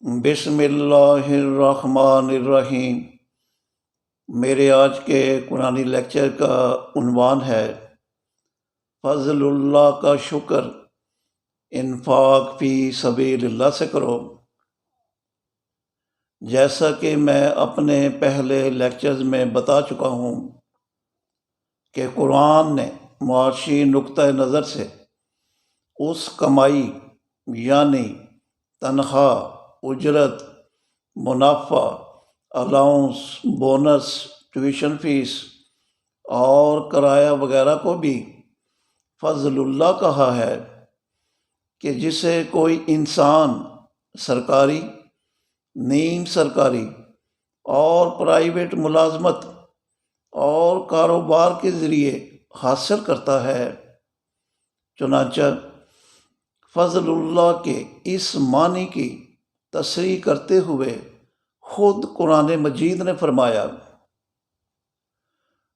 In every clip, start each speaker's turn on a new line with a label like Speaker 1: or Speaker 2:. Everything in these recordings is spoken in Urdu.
Speaker 1: بسم اللہ الرحمن الرحیم۔ میرے آج کے قرآنی لیکچر کا عنوان ہے فضل اللہ کا شکر انفاق فی سبیل اللہ سے کرو۔ جیسا کہ میں اپنے پہلے لیکچرز میں بتا چکا ہوں کہ قرآن نے معاشی نقطۂ نظر سے اس کمائی یعنی تنخواہ، اجرت، منافع، الاؤنس، بونس، ٹیوشن فیس اور کرایہ وغیرہ کو بھی فضل اللہ کہا ہے کہ جسے کوئی انسان سرکاری، نیم سرکاری اور پرائیویٹ ملازمت اور کاروبار کے ذریعے حاصل کرتا ہے۔ چنانچہ فضل اللہ کے اس معنی کی تصریح کرتے ہوئے خود قرآن مجید نے فرمایا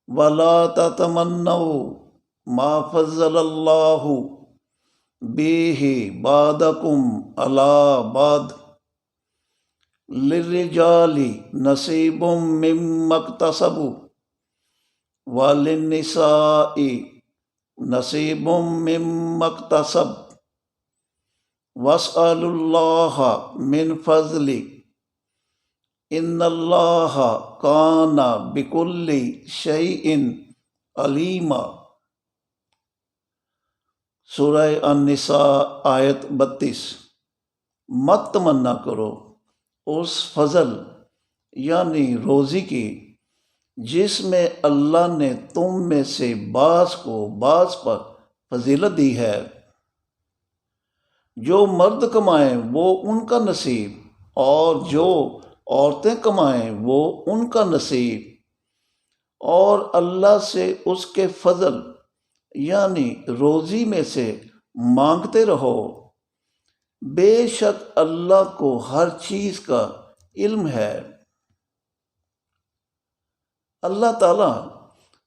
Speaker 1: وَلَا تَتَمَنَّوْا مَا فَضَّلَ اللَّهُ بِهِ بَعْضَكُمْ عَلَىٰ بَعْضٍ لِلرِّجَالِ نَصِيبٌ مِّمَّا اكْتَسَبُوا وَلِلنِّسَاءِ نَصِيبٌ مِّمَّا اكْتَسَبْنَ وَاسْأَلُوا اللَّهَ مِن فَضْلِهِ إِنَّ اللَّهَ كَانَ بِكُلِّ شَيْءٍ عَلِيمًا۔ سورہ النساء آیت 32۔ مت تمنا کرو اس فضل یعنی روزی کی جس میں اللہ نے تم میں سے بعض کو بعض پر فضیلت دی ہے۔ جو مرد کمائیں وہ ان کا نصیب اور جو عورتیں کمائیں وہ ان کا نصیب، اور اللہ سے اس کے فضل یعنی روزی میں سے مانگتے رہو، بے شک اللہ کو ہر چیز کا علم ہے۔ اللہ تعالیٰ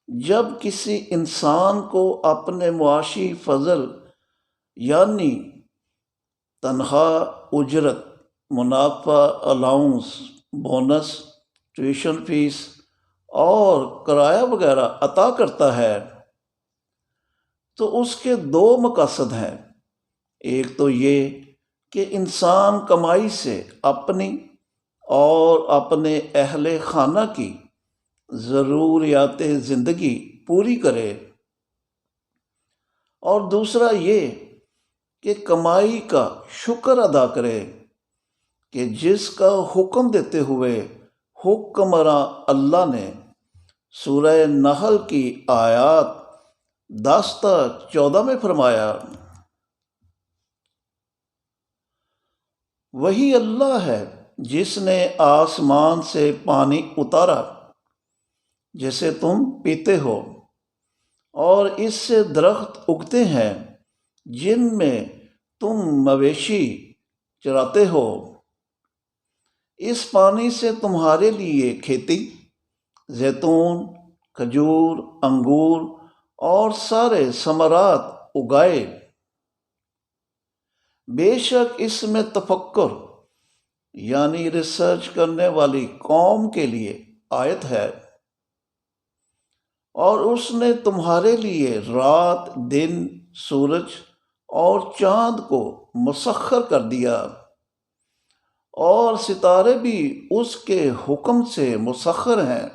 Speaker 1: جب کسی انسان کو اپنے معاشی فضل یعنی تنخواہ، اجرت، منافع، الاؤنس، بونس، ٹیوشن فیس اور کرایہ وغیرہ عطا کرتا ہے تو اس کے دو مقاصد ہیں۔ ایک تو یہ کہ انسان کمائی سے اپنی اور اپنے اہل خانہ کی ضروریات زندگی پوری کرے، اور دوسرا یہ کہ کمائی کا شکر ادا کرے کہ جس کا حکم دیتے ہوئے حکمراں اللہ نے سورہ نحل کی آیات 10 تا 14 میں فرمایا وہی اللہ ہے جس نے آسمان سے پانی اتارا جسے تم پیتے ہو، اور اس سے درخت اگتے ہیں جن میں تم مویشی چراتے ہو۔ اس پانی سے تمہارے لیے کھیتی، زیتون، کھجور، انگور اور سارے ثمرات اگائے۔ بے شک اس میں تفکر یعنی ریسرچ کرنے والی قوم کے لیے آیت ہے۔ اور اس نے تمہارے لیے رات، دن، سورج اور چاند کو مسخر کر دیا، اور ستارے بھی اس کے حکم سے مسخر ہیں۔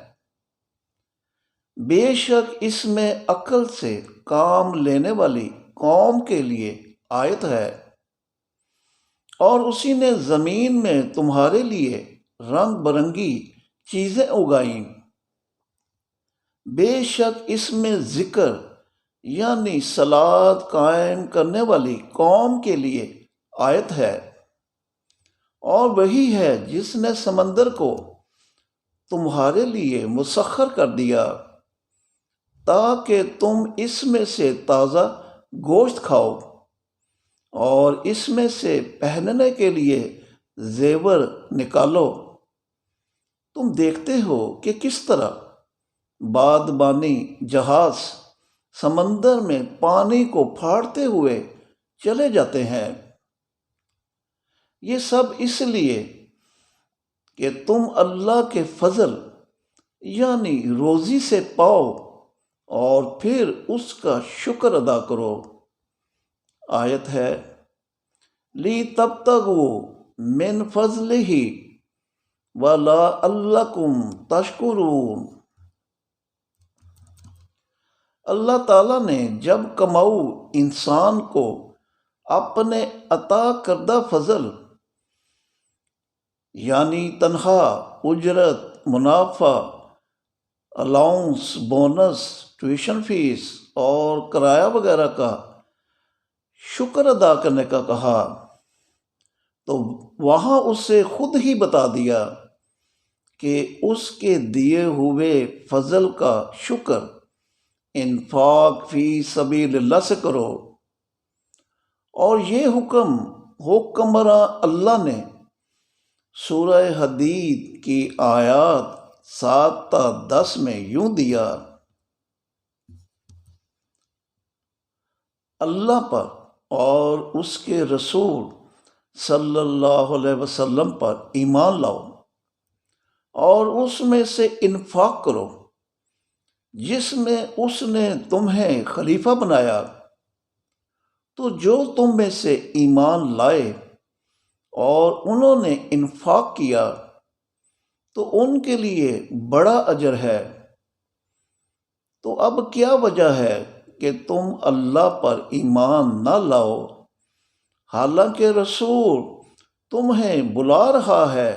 Speaker 1: بے شک اس میں عقل سے کام لینے والی قوم کے لیے آیت ہے۔ اور اسی نے زمین میں تمہارے لیے رنگ برنگی چیزیں اگائیں۔ بے شک اس میں ذکر یعنی صلاۃ قائم کرنے والی قوم کے لیے آیت ہے۔ اور وہی ہے جس نے سمندر کو تمہارے لیے مسخر کر دیا تاکہ تم اس میں سے تازہ گوشت کھاؤ، اور اس میں سے پہننے کے لیے زیور نکالو۔ تم دیکھتے ہو کہ کس طرح بادبانی جہاز سمندر میں پانی کو پھاڑتے ہوئے چلے جاتے ہیں۔ یہ سب اس لیے کہ تم اللہ کے فضل یعنی روزی سے پاؤ اور پھر اس کا شکر ادا کرو۔ آیت ہے لی تبتغوا من فضلہ وَلَعَلَّکُمْ تشکرون۔ اللہ تعالیٰ نے جب کماؤ انسان کو اپنے عطا کردہ فضل یعنی تنخواہ، اجرت، منافع، الاؤنس، بونس، ٹیوشن فیس اور کرایہ وغیرہ کا شکر ادا کرنے کا کہا تو وہاں اسے خود ہی بتا دیا کہ اس کے دیے ہوئے فضل کا شکر انفاق فی سبیل اللہ سے کرو۔ اور یہ حکمراں اللہ نے سورہ حدید کی آیات 7 تا 10 میں یوں دیا، اللہ پر اور اس کے رسول صلی اللہ علیہ وسلم پر ایمان لاؤ اور اس میں سے انفاق کرو جس میں اس نے تمہیں خلیفہ بنایا۔ تو جو تم میں سے ایمان لائے اور انہوں نے انفاق کیا تو ان کے لیے بڑا اجر ہے۔ تو اب کیا وجہ ہے کہ تم اللہ پر ایمان نہ لاؤ حالانکہ رسول تمہیں بلا رہا ہے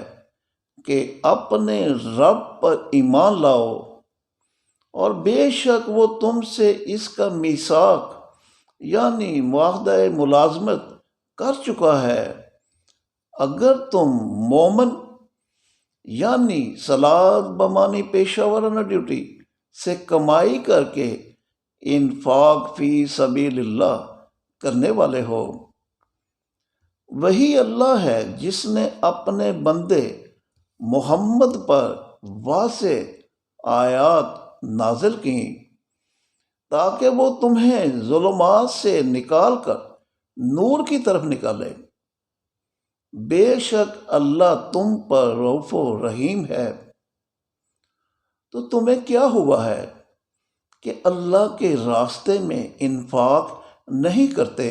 Speaker 1: کہ اپنے رب پر ایمان لاؤ، اور بے شک وہ تم سے اس کا میثاق یعنی معاہدہ ملازمت کر چکا ہے، اگر تم مومن یعنی صلاۃ بمانی پیشہ ورانہ ڈیوٹی سے کمائی کر کے انفاق فی سبیل اللہ کرنے والے ہو۔ وہی اللہ ہے جس نے اپنے بندے محمد پر واضح آیات نازل کی تاکہ وہ تمہیں ظلمات سے نکال کر نور کی طرف نکالے۔ بے شک اللہ تم پر رؤوف و رحیم ہے۔ تو تمہیں کیا ہوا ہے کہ اللہ کے راستے میں انفاق نہیں کرتے،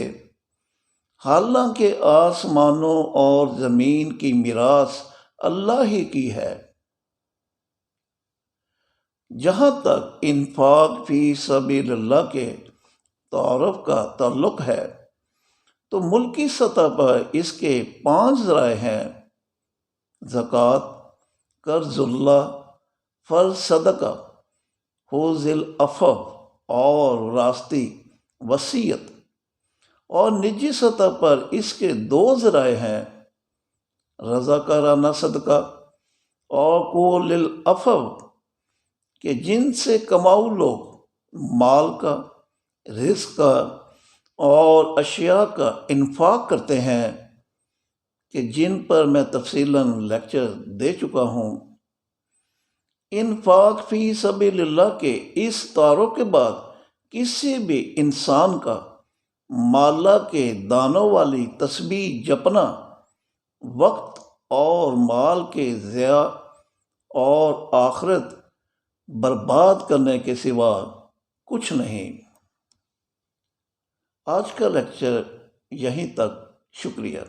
Speaker 1: حالانکہ آسمانوں اور زمین کی میراث اللہ ہی کی ہے۔ جہاں تک انفاق فی سبیل اللہ کے تعارف کا تعلق ہے تو ملکی سطح پر اس کے 5 ذرائع ہیں: زکوٰۃ، قرض اللہ، فرض صدقہ، حوض العفو اور راستی وصیت۔ اور نجی سطح پر اس کے 2 ذرائع ہیں: رضاکارانہ صدقہ اور قول العفو کہ جن سے کماؤ لوگ مال کا، رزق کا اور اشیاء کا انفاق کرتے ہیں کہ جن پر میں تفصیلاً لیکچر دے چکا ہوں۔ انفاق فی سبیل اللہ کے اس تعارف کے بعد کسی بھی انسان کا مالا کے دانوں والی تسبیح جپنا وقت اور مال کے ضیاع اور آخرت برباد کرنے کے سوا کچھ نہیں۔ آج کا لیکچر یہیں تک، شکریہ۔